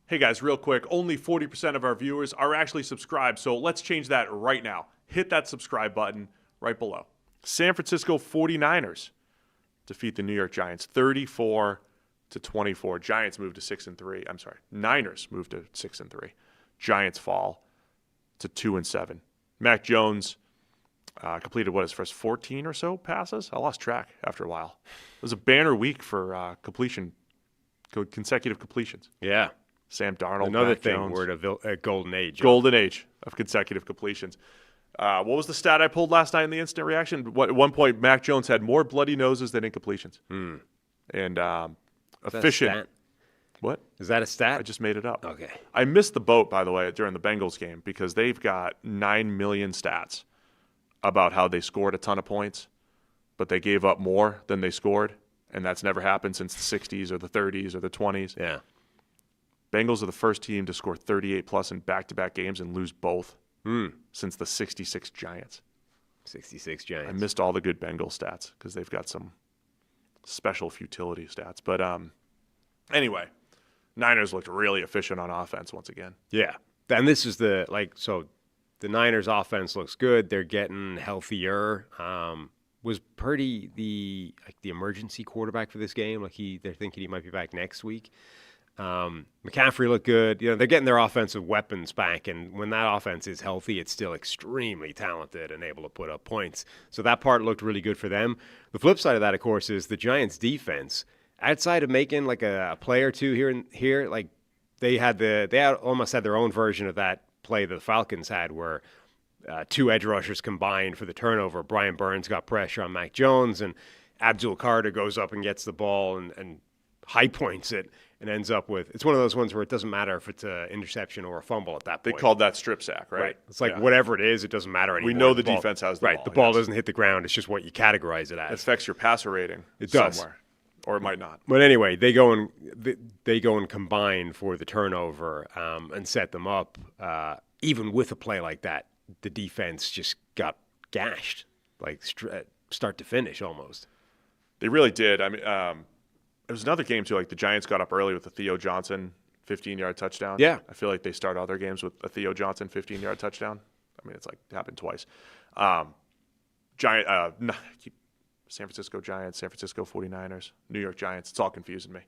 Hey guys, real quick, only 40% of our viewers are actually subscribed, so let's change that right now. Hit that subscribe button right below. San Francisco 49ers defeat the New York Giants 34-24. Giants move to 6-3. I'm sorry, Niners move to 6-3. Giants fall to 2-7. Mac Jones completed his first 14 or so passes. I lost track after a while. It was a banner week for consecutive completions. Yeah. Sam Darnold, Another Mac thing, Jones. we're at a golden age. Golden age of consecutive completions. What was the stat I pulled last night in the instant reaction? At one point, Mac Jones had more bloody noses than incompletions. And efficient. Stat? What? Is that a stat? I just made it up. Okay. I missed the boat, by the way, during the Bengals game because they've got 9 million stats about how they scored a ton of points, but they gave up more than they scored, and that's never happened since the 60s or the 30s or the 20s. Yeah. Bengals are the first team to score 38-plus in back-to-back games and lose both since the 66 Giants. 66 Giants. I missed all the good Bengals stats because they've got some special futility stats. But anyway, Niners looked really efficient on offense once again. Yeah. And this is the Niners offense looks good. They're getting healthier. Was Purdy the emergency quarterback for this game? They're thinking he might be back next week. McCaffrey looked good. They're getting their offensive weapons back, and when that offense is healthy, it's still extremely talented and able to put up points. So that part looked really good for them. The flip side of that, of course, is the Giants' defense. Outside of making a play or two here and here, they almost had their own version of that play that the Falcons had, where two edge rushers combined for the turnover. Brian Burns got pressure on Mac Jones, and Abdul Carter goes up and gets the ball and high points it. And ends up with, it's one of those ones where it doesn't matter if it's an interception or a fumble at that point. They called that strip sack, right? It's whatever it is, it doesn't matter anymore. We know the defense has the ball. Right, the ball doesn't hit the ground. It's just what you categorize it as. It affects your passer rating somewhere. Or it might not. But anyway, they go and combine for the turnover and set them up. Even with a play like that, the defense just got gashed, start to finish almost. They really did. I mean, it was another game, too. The Giants got up early with the Theo Johnson 15-yard touchdown. Yeah. I feel like they start other games with a Theo Johnson 15-yard touchdown. I mean, it's it happened twice. San Francisco Giants, San Francisco 49ers, New York Giants. It's all confusing me.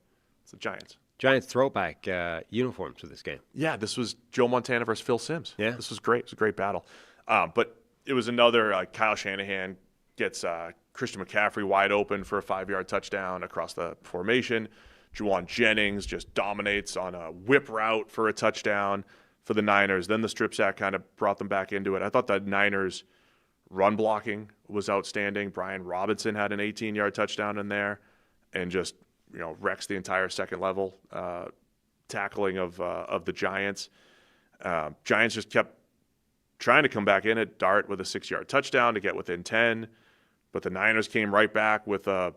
It's the Giants. Giants throwback uniforms for this game. Yeah, this was Joe Montana versus Phil Simms. Yeah. This was great. It was a great battle. But it was another Kyle Shanahan gets Christian McCaffrey wide open for a 5-yard touchdown across the formation. Juwan Jennings just dominates on a whip route for a touchdown for the Niners. Then the strip sack kind of brought them back into it. I thought the Niners' run blocking was outstanding. Brian Robinson had an 18-yard touchdown in there and just wrecks the entire second level tackling of the Giants. Giants just kept trying to come back in at Dart with a 6-yard touchdown to get within 10. But the Niners came right back with a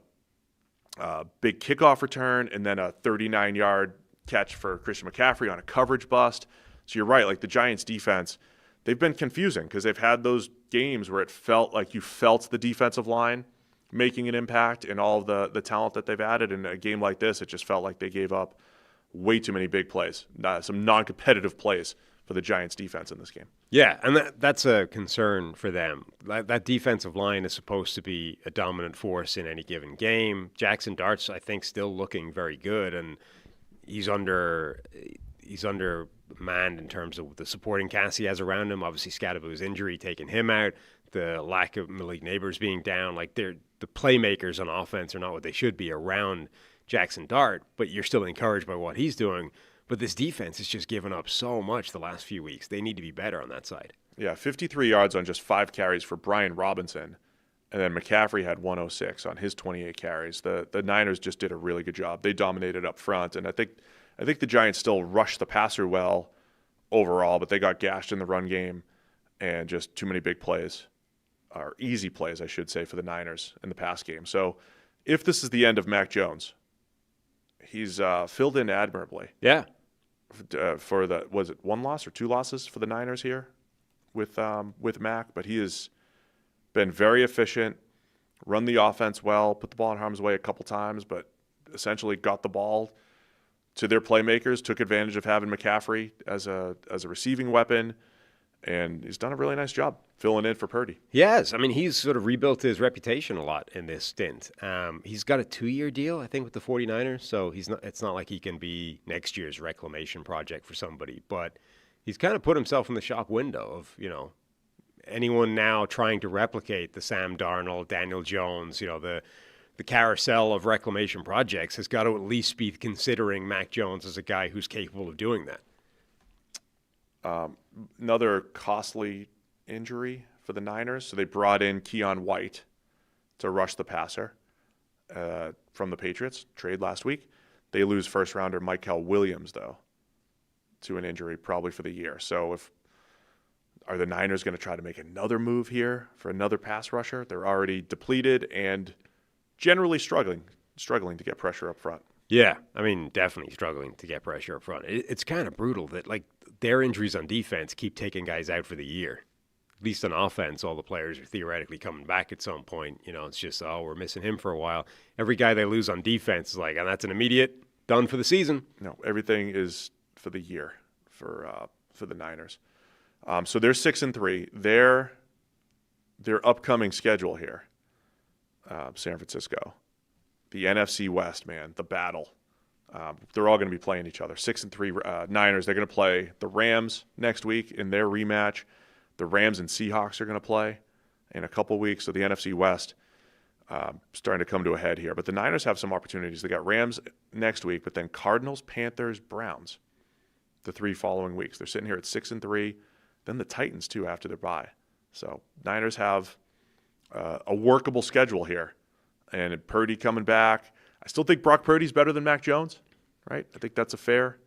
big kickoff return and then a 39-yard catch for Christian McCaffrey on a coverage bust. So you're right, the Giants' defense, they've been confusing because they've had those games where it felt like you felt the defensive line making an impact and all of the talent that they've added. In a game like this, it just felt like they gave up way too many big plays, some non-competitive plays for the Giants' defense in this game. Yeah, and that's a concern for them. That defensive line is supposed to be a dominant force in any given game. Jackson Dart's, I think, still looking very good, and he's undermanned in terms of the supporting cast he has around him. Obviously, Scadaboo's injury taking him out, the lack of Malik Neighbors being down. The playmakers on offense are not what they should be around Jackson Dart, but you're still encouraged by what he's doing. But this defense has just given up so much the last few weeks. They need to be better on that side. Yeah, 53 yards on just 5 carries for Brian Robinson. And then McCaffrey had 106 on his 28 carries. The Niners just did a really good job. They dominated up front. And I think the Giants still rushed the passer well overall, but they got gashed in the run game and just too many big plays, or easy plays, I should say, for the Niners in the pass game. So if this is the end of Mac Jones, he's filled in admirably. Yeah. For was it 1 loss or 2 losses for the Niners here with Mac? But he has been very efficient, run the offense well, put the ball in harm's way a couple times, but essentially got the ball to their playmakers, took advantage of having McCaffrey as a receiving weapon, and he's done a really nice job filling in for Purdy. He has. I mean, he's sort of rebuilt his reputation a lot in this stint. He's got a 2-year deal, I think, with the 49ers, so it's not like he can be next year's reclamation project for somebody, but he's kind of put himself in the shop window of, anyone now trying to replicate the Sam Darnold, Daniel Jones, the carousel of reclamation projects has got to at least be considering Mac Jones as a guy who's capable of doing that. Another costly injury for the Niners. So they brought in Keon White to rush the passer from the Patriots, trade last week. They lose first-rounder Michael Williams, though, to an injury probably for the year. So are the Niners going to try to make another move here for another pass rusher? They're already depleted and generally struggling to get pressure up front. Yeah, I mean, definitely struggling to get pressure up front. It's kind of brutal that, their injuries on defense keep taking guys out for the year. At least on offense, all the players are theoretically coming back at some point. It's just, we're missing him for a while. Every guy they lose on defense is and that's an immediate done for the season. No, everything is for the year for the Niners. So they're 6-3. Their upcoming schedule here, San Francisco, the NFC West, man, the battle. They're all going to be playing each other. 6-3 Niners. They're going to play the Rams next week in their rematch. The Rams and Seahawks are going to play in a couple weeks. So the NFC West starting to come to a head here. But the Niners have some opportunities. They got Rams next week, but then Cardinals, Panthers, Browns the 3 following weeks. They're sitting here at 6-3. Then the Titans, too, after their bye. So Niners have a workable schedule here. And Purdy coming back. I still think Brock Purdy's better than Mac Jones, right? I think that's a fair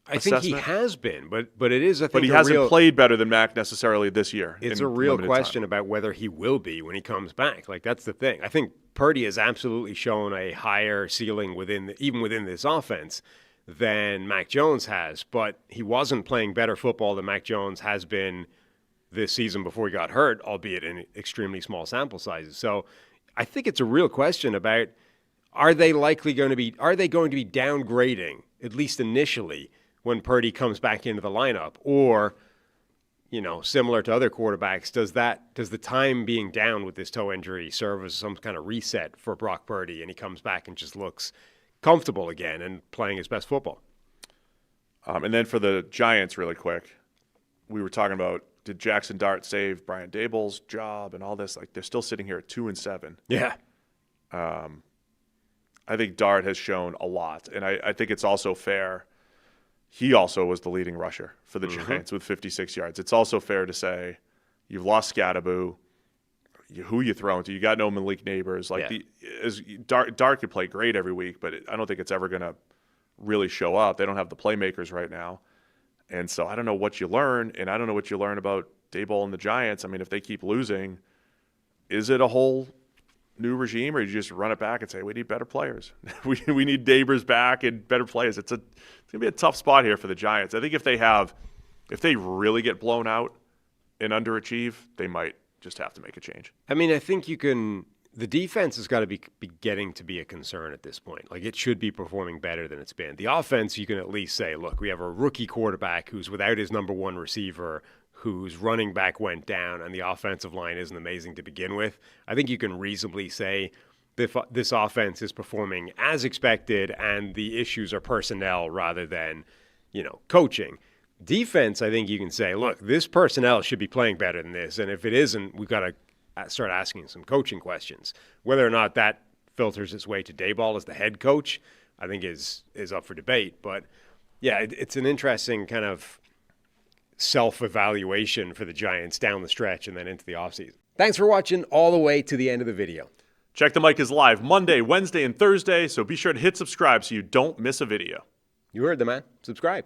assessment. I think he has been, but it is, I think, but he hasn't played better than Mac necessarily this year. It's a real question about whether he will be when he comes back. That's the thing. I think Purdy has absolutely shown a higher ceiling even within this offense than Mac Jones has, but he wasn't playing better football than Mac Jones has been this season before he got hurt, albeit in extremely small sample sizes. So I think it's a real question about are they going to be downgrading, at least initially, when Purdy comes back into the lineup? Or, similar to other quarterbacks, does the time being down with this toe injury serve as some kind of reset for Brock Purdy and he comes back and just looks comfortable again and playing his best football? And then for the Giants, really quick, we were talking about, did Jackson Dart save Brian Daboll's job and all this? They're still sitting here at 2-7. Yeah. I think Dart has shown a lot, and I think it's also fair. He also was the leading rusher for the Giants with 56 yards. It's also fair to say you've lost Scattaboo. Who you throwing to? You got no Malik Neighbors. Dart could play great every week, but I don't think it's ever going to really show up. They don't have the playmakers right now. And so I don't know what you learn, and I don't know what you learn about Daboll and the Giants. I mean, if they keep losing, is it a whole new regime, or you just run it back and say, we need better players? we need Neighbors back and better players. It's going to be a tough spot here for the Giants. I think if they really get blown out and underachieve, they might just have to make a change. I mean, I think the defense has got to be getting to be a concern at this point. It should be performing better than it's been. The offense, you can at least say, look, we have a rookie quarterback who's without his number one receiver, whose running back went down, and the offensive line isn't amazing to begin with. I think you can reasonably say this offense is performing as expected, and the issues are personnel rather than, coaching. Defense, I think you can say, look, this personnel should be playing better than this, and if it isn't, we've got to start asking some coaching questions. Whether or not that filters its way to Daboll as the head coach, I think is up for debate. But yeah, it's an interesting kind of self-evaluation for the Giants down the stretch and then into the offseason. Thanks for watching all the way to the end of the video. Check the Mic is live Monday, Wednesday, and Thursday, so be sure to hit subscribe so you don't miss a video. You heard the man. Subscribe.